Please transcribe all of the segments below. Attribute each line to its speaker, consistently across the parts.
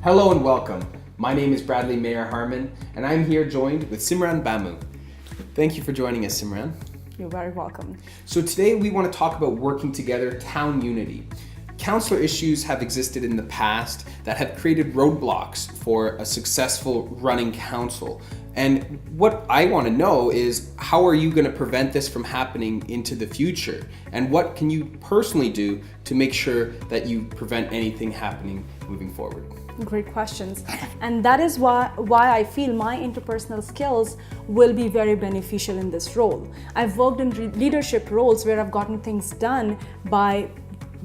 Speaker 1: Hello and welcome. My name is Bradleymayerharman and I'm here joined with Simran Bhamu. Thank you for joining us, Simran.
Speaker 2: You're very welcome.
Speaker 1: So today we want to talk about working together, town unity. Councillor issues have existed in the past that have created roadblocks for a successful running council. And what I want to know is, how are you going to prevent this from happening into the future? And what can you personally do to make sure that you prevent anything happening moving forward?
Speaker 2: Great questions. And that is why I feel my interpersonal skills will be very beneficial in this role. I've worked in leadership roles where I've gotten things done by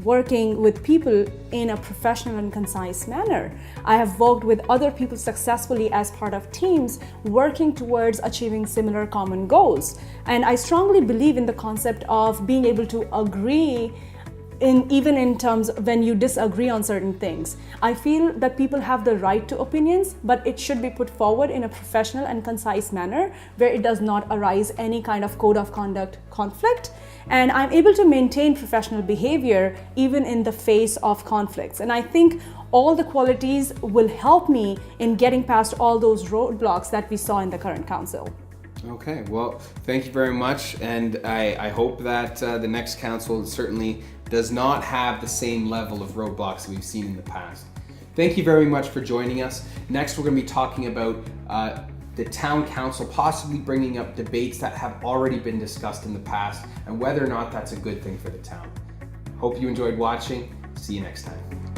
Speaker 2: working with people in a professional and concise manner. I have worked with other people successfully as part of teams working towards achieving similar common goals. And I strongly believe in the concept of being able to agree even in terms when you disagree on certain things. I feel that people have the right to opinions, but it should be put forward in a professional and concise manner where it does not arise any kind of code of conduct conflict. And I'm able to maintain professional behavior even in the face of conflicts. And I think all the qualities will help me in getting past all those roadblocks that we saw in the current council.
Speaker 1: Okay, well, thank you very much. And I hope that the next council certainly does not have the same level of roadblocks that we've seen in the past. Thank you very much for joining us. Next, we're going to be talking about the town council possibly bringing up debates that have already been discussed in the past and whether or not that's a good thing for the town. Hope you enjoyed watching. See you next time.